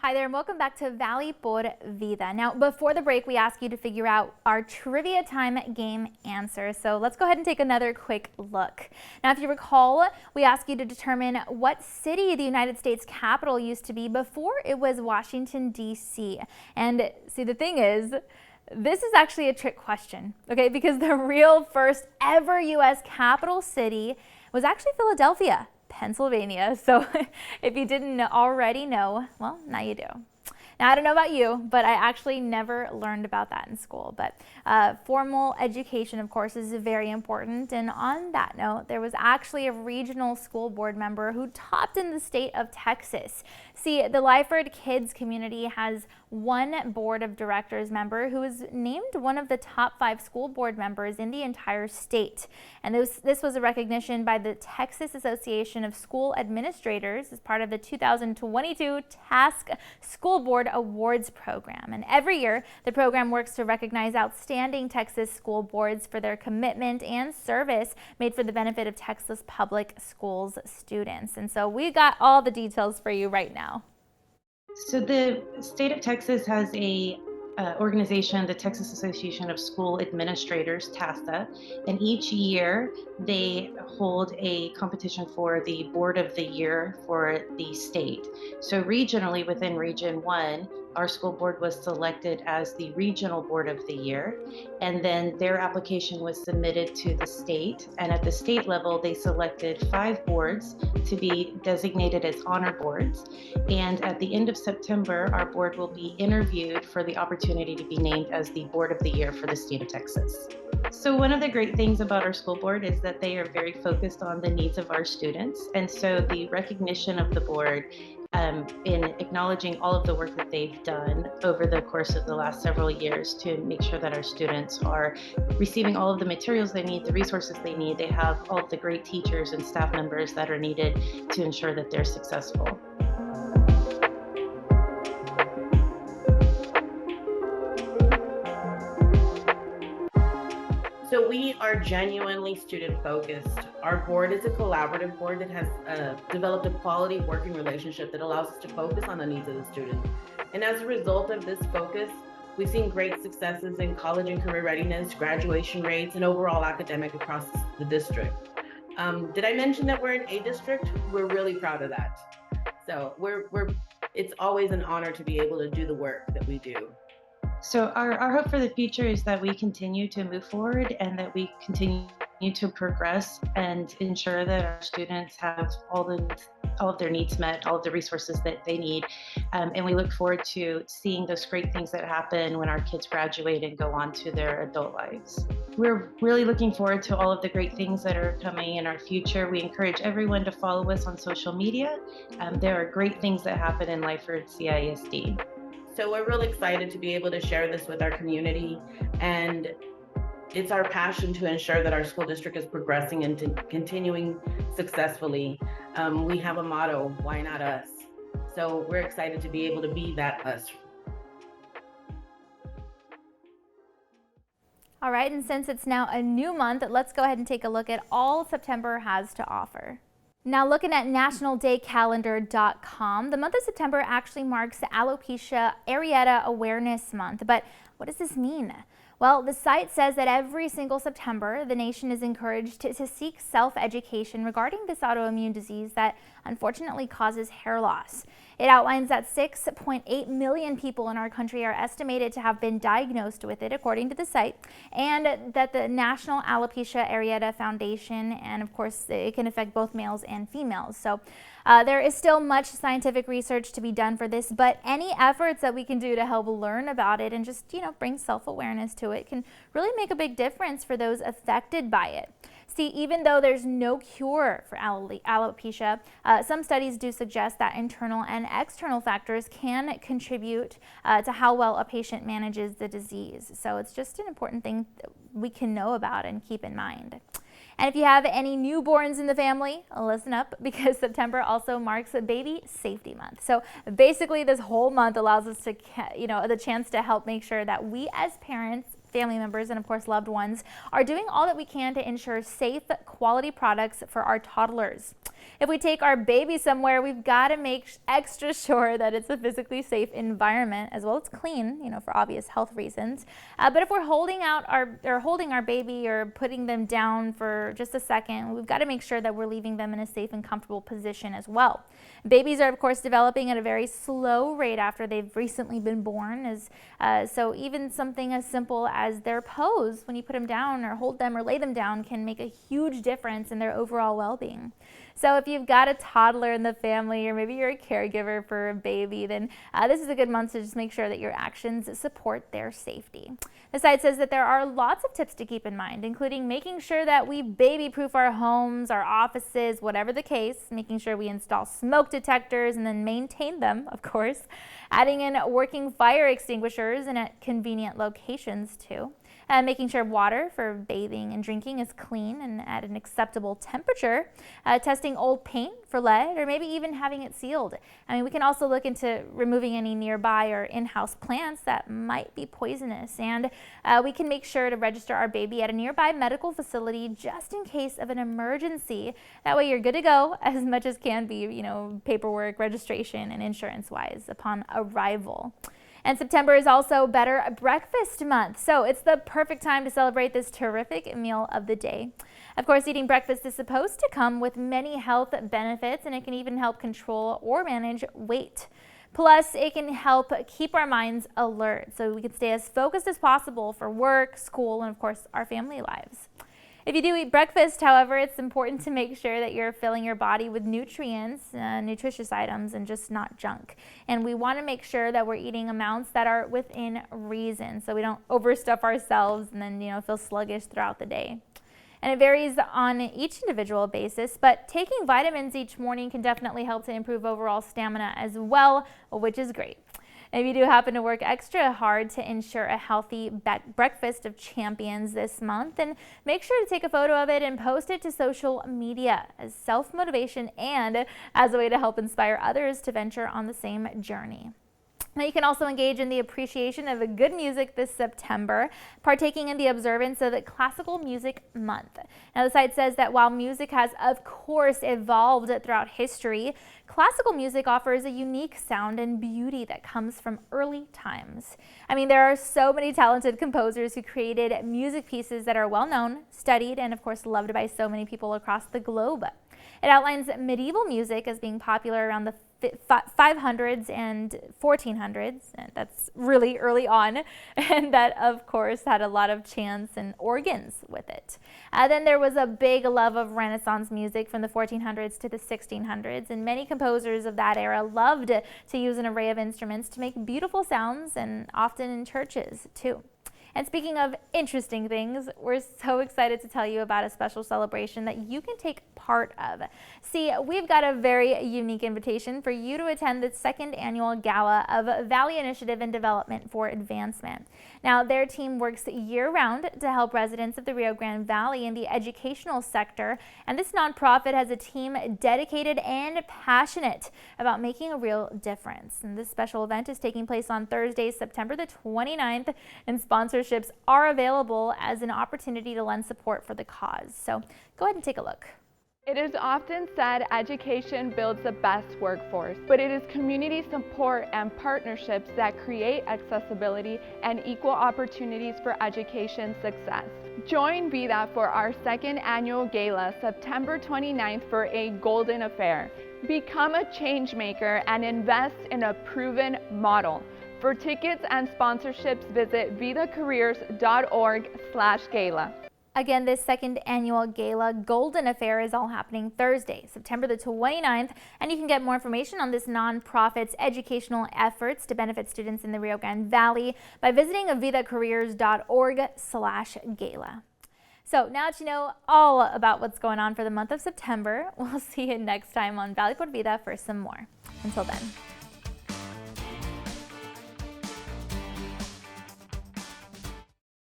Hi there and welcome back to Valley por Vida. Now, before the break, we asked you to figure out our trivia time game answer. So let's go ahead and take another quick look. Now, if you recall, we asked you to determine what city the United States capital used to be before it was Washington, D.C. And see, the thing is, this is actually a trick question, okay? Because the real first ever U.S. capital city was actually Philadelphia, Pennsylvania. So if you didn't already know, well, now you do. Now, I don't know about you, but I actually never learned about that in school. But formal education, of course, is very important. And on that note, there was actually a regional school board member who topped in the state of Texas. See, the Lyford Kids community has one board of directors member who was named one of the top 5 school board members in the entire state. And this was a recognition by the Texas Association of School Administrators as part of the 2022 Task School Board Awards program. And every year, the program works to recognize outstanding Texas school boards for their commitment and service made for the benefit of Texas public schools students. And so we got all the details for you right now. So the state of Texas has a organization, the Texas Association of School Administrators, TASA, and each year they hold a competition for the Board of the Year for the state. So regionally within Region 1, our school board was selected as the Regional Board of the Year, and then their application was submitted to the state, and at the state level they selected 5 boards to be designated as honor boards, and at the end of September our board will be interviewed for the opportunity to be named as the Board of the Year for the state of Texas. So one of the great things about our school board is that they are very focused on the needs of our students, and so the recognition of the board in acknowledging all of the work that they've done over the course of the last several years to make sure that our students are receiving all of the materials they need, the resources they need. They have all of the great teachers and staff members that are needed to ensure that they're successful. So we are genuinely student focused. Our board is a collaborative board that has developed a quality working relationship that allows us to focus on the needs of the student. And as a result of this focus, we've seen great successes in college and career readiness, graduation rates, and overall academic across the district. Did I mention that we're an A district? We're really proud of that. So it's always an honor to be able to do the work that we do. So our hope for the future is that we continue to move forward and that we continue to progress and ensure that our students have all of their needs met, all of the resources that they need. And we look forward to seeing those great things that happen when our kids graduate and go on to their adult lives. We're really looking forward to all of the great things that are coming in our future. We encourage everyone to follow us on social media. There are great things that happen in Lyford CISD. So we're really excited to be able to share this with our community, and it's our passion to ensure that our school district is progressing and continuing successfully. We have a motto, why not us? So we're excited to be able to be that us. All right, and since it's now a new month, let's go ahead and take a look at all September has to offer. Now, looking at nationaldaycalendar.com, the month of September actually marks Alopecia Areata Awareness Month. But what does this mean? Well, the site says that every single September, the nation is encouraged to seek self-education regarding this autoimmune disease that unfortunately causes hair loss. It outlines that 6.8 million people in our country are estimated to have been diagnosed with it, according to the site, and that the National Alopecia Areata Foundation, and of course, it can affect both males and females. So there is still much scientific research to be done for this, but any efforts that we can do to help learn about it and just, bring self-awareness to it can really make a big difference for those affected by it. See, even though there's no cure for alopecia, some studies do suggest that internal and external factors can contribute to how well a patient manages the disease. So it's just an important thing that we can know about and keep in mind. And if you have any newborns in the family, listen up, because September also marks a Baby Safety Month. So basically this whole month allows us to, the chance to help make sure that we as parents, family members, and of course loved ones are doing all that we can to ensure safe, quality products for our toddlers. If we take our baby somewhere, we've got to make extra sure that it's a physically safe environment, as well as clean, for obvious health reasons. But if we're holding our baby or putting them down for just a second, we've got to make sure that we're leaving them in a safe and comfortable position as well. Babies are, of course, developing at a very slow rate after they've recently been born, so even something as simple as their pose when you put them down or hold them or lay them down can make a huge difference in their overall well-being. So if you've got a toddler in the family, or maybe you're a caregiver for a baby, then this is a good month to just make sure that your actions support their safety. The site says that there are lots of tips to keep in mind, including making sure that we baby-proof our homes, our offices, whatever the case, making sure we install smoke detectors and then maintain them, of course, adding in working fire extinguishers and at convenient locations too. Making sure water for bathing and drinking is clean and at an acceptable temperature, testing old paint for lead, or maybe even having it sealed. We can also look into removing any nearby or in-house plants that might be poisonous, and we can make sure to register our baby at a nearby medical facility just in case of an emergency. That way you're good to go as much as can be, paperwork, registration, and insurance-wise upon arrival. And September is also Better Breakfast Month, so it's the perfect time to celebrate this terrific meal of the day. Of course, eating breakfast is supposed to come with many health benefits, and it can even help control or manage weight. Plus, it can help keep our minds alert so we can stay as focused as possible for work, school, and of course, our family lives. If you do eat breakfast, however, it's important to make sure that you're filling your body with nutrients, nutritious items, and just not junk. And we want to make sure that we're eating amounts that are within reason, so we don't overstuff ourselves and then, feel sluggish throughout the day. And it varies on each individual basis, but taking vitamins each morning can definitely help to improve overall stamina as well, which is great. If you do happen to work extra hard to ensure a healthy breakfast of champions this month, then make sure to take a photo of it and post it to social media as self-motivation and as a way to help inspire others to venture on the same journey. Now you can also engage in the appreciation of good music this September, partaking in the observance of the Classical Music Month. Now the site says that while music has of course evolved throughout history, classical music offers a unique sound and beauty that comes from early times. There are so many talented composers who created music pieces that are well known, studied, and of course loved by so many people across the globe. It outlines medieval music as being popular around the 500s and 1400s, and that's really early on, and that of course had a lot of chants and organs with it. Then there was a big love of Renaissance music from the 1400s to the 1600s, and many composers of that era loved to use an array of instruments to make beautiful sounds, and often in churches too. And speaking of interesting things, we're so excited to tell you about a special celebration that you can take part of. See, we've got a very unique invitation for you to attend the second annual gala of Valley Initiative and Development for Advancement. Now, their team works year-round to help residents of the Rio Grande Valley in the educational sector, and this nonprofit has a team dedicated and passionate about making a real difference. And this special event is taking place on Thursday, September the 29th, and sponsorships are available as an opportunity to lend support for the cause. So go ahead and take a look. It is often said education builds the best workforce, but it is community support and partnerships that create accessibility and equal opportunities for education success. Join Vida for our second annual gala, September 29th, for a golden affair. Become a change maker and invest in a proven model. For tickets and sponsorships, visit vidacareers.org/gala. Again, this second annual gala Golden Affair is all happening Thursday, September the 29th, and you can get more information on this nonprofit's educational efforts to benefit students in the Rio Grande Valley by visiting vidacareers.org/gala. So now that you know all about what's going on for the month of September, we'll see you next time on Valley por Vida for some more. Until then.